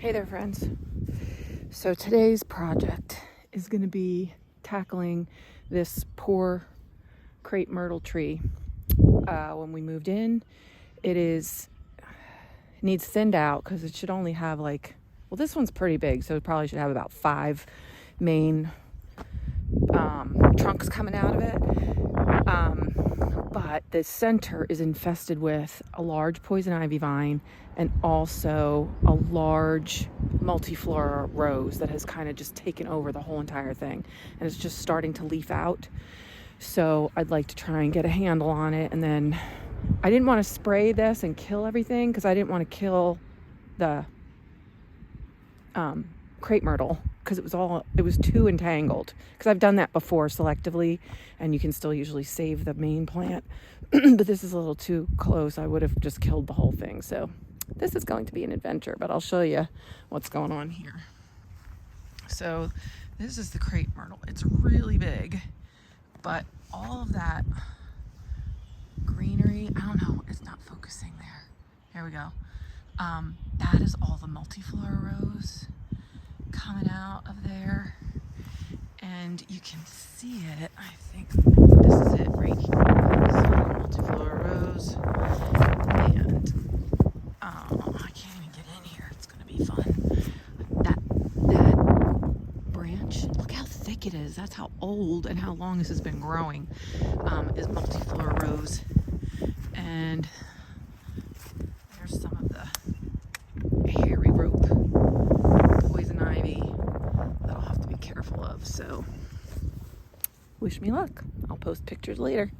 Hey there, friends. So today's project is going to be tackling this poor Crepe Myrtle tree. When we moved in, it needs thinned out because it should only have this one's pretty big, so it probably should have about 5 main trunks coming out of it. But the center is infested with a large poison ivy vine and also a large multiflora rose that has kind of just taken over the whole entire thing, and it's just starting to leaf out. So I'd like to try and get a handle on it, and then I didn't want to spray this and kill everything because I didn't want to kill the crepe myrtle because it was too entangled, because I've done that before selectively and you can still usually save the main plant. But this is a little too close. I would have just killed the whole thing. So this is going to be an adventure, but I'll show you what's going on here. So this is the crepe myrtle. It's really big, but all of that greenery, I don't know, it's not focusing there. Here we go. That is all the multiflora rose coming out of there, and you can see it. I think this is it right here. This is the multiflora rose, and I can't even get in here. It's gonna be fun. That branch, look how thick it is. That's how old and how long this has been growing. Is multiflora rose, and there's some of the hairy rope poison ivy that I'll have to be careful of. So wish me luck. I'll post pictures later.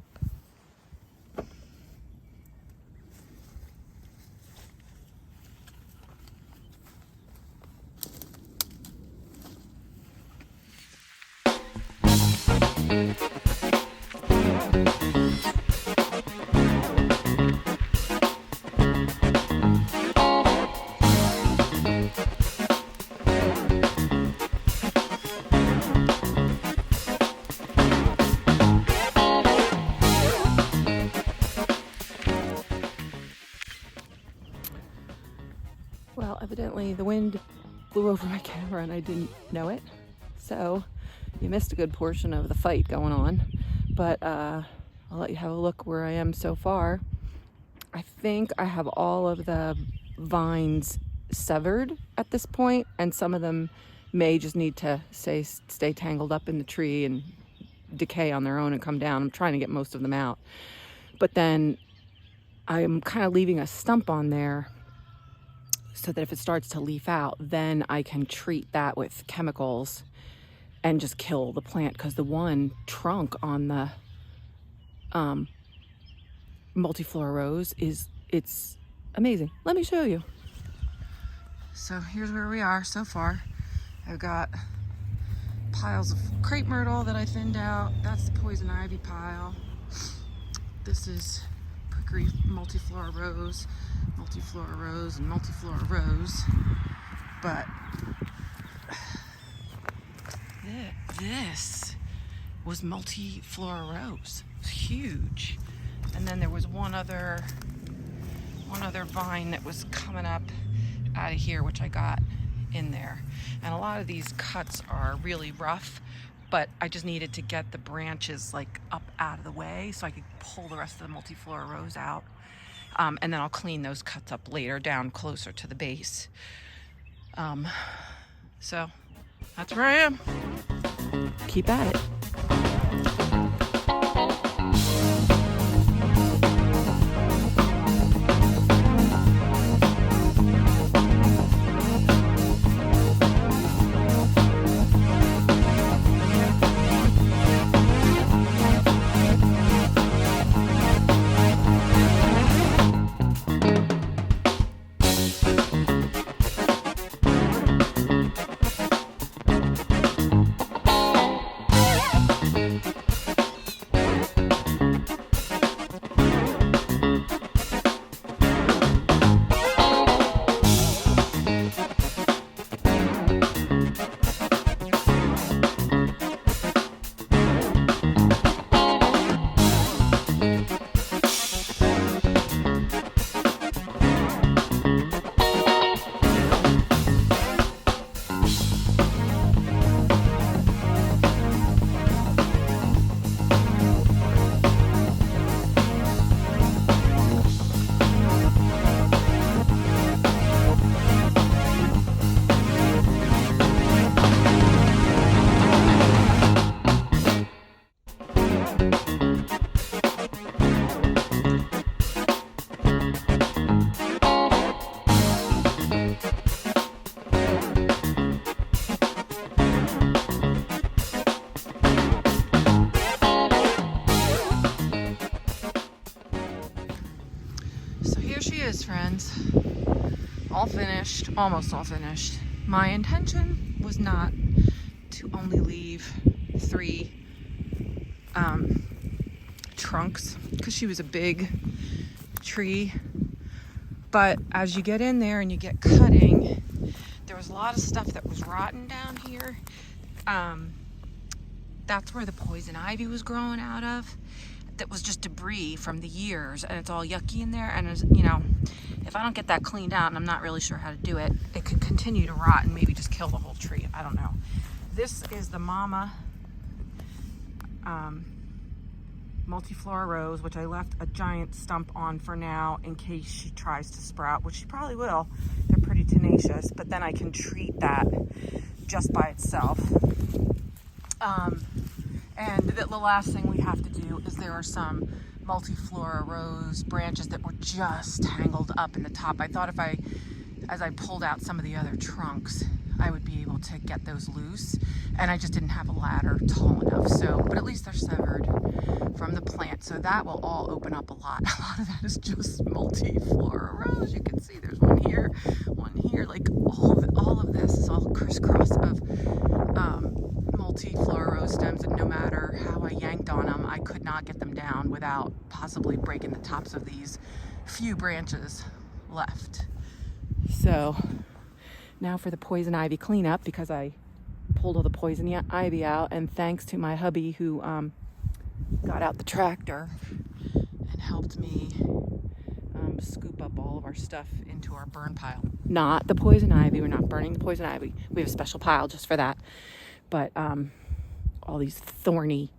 Well, evidently the wind blew over my camera and I didn't know it. So you missed a good portion of the fight going on. But I'll let you have a look where I am so far. I think I have all of the vines severed at this point, and some of them may just need to stay tangled up in the tree and decay on their own and come down. I'm trying to get most of them out. But then I'm kind of leaving a stump on there so that if it starts to leaf out, then I can treat that with chemicals and just kill the plant, because the one trunk on the multiflora rose it's amazing. Let me show you. So here's where we are so far. I've got piles of crepe myrtle that I thinned out. That's the poison ivy pile. This is multiflora rose, and multiflora rose. But this was multiflora rose. It was huge. And then there was one other vine that was coming up out of here, which I got in there. And a lot of these cuts are really rough, but I just needed to get the branches up out of the way so I could pull the rest of the multiflora rose out. And then I'll clean those cuts up later down closer to the base. So that's where I am. Keep at it. finished, almost all finished. My intention was not to only leave 3 trunks because she was a big tree, but as you get in there and you get cutting, there was a lot of stuff that was rotten down here. That's where the poison ivy was growing out of. That was just debris from the years, and it's all yucky in there, and it's, you know, if I don't get that cleaned out, and I'm not really sure how to do it, it could continue to rot and maybe just kill the whole tree. I don't know. This is the Mama Multiflora Rose, which I left a giant stump on for now in case she tries to sprout, which she probably will. They're pretty tenacious, but then I can treat that just by itself. And the last thing we have to do is there are some Multiflora Rose branches that were just tangled up in the top. I thought as I pulled out some of the other trunks, I would be able to get those loose, and I just didn't have a ladder tall enough. So, but at least they're severed from the plant, so that will all open up a lot. A lot of that is just Multiflora Rose. You can see there's one here, like all of this is all crisscross of Multiflora Rose stems, and no matter how I yanked on them, I could not get them down without possibly breaking the tops of these few branches left. So now for the poison ivy cleanup, because I pulled all the poison ivy out, and thanks to my hubby who got out the tractor and helped me scoop up all of our stuff into our burn pile. Not the poison ivy, we're not burning the poison ivy. We have a special pile just for that. But all these thorny,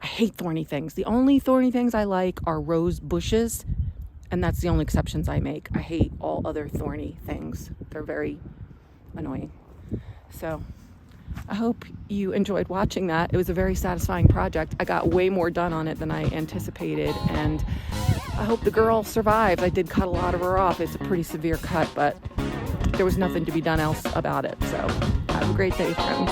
I hate thorny things. The only thorny things I like are rose bushes, and that's the only exceptions I make. I hate all other thorny things. They're very annoying. So I hope you enjoyed watching that. It was a very satisfying project. I got way more done on it than I anticipated, and I hope the girl survived. I did cut a lot of her off. It's a pretty severe cut, but there was nothing to be done else about it. So have a great day, friends.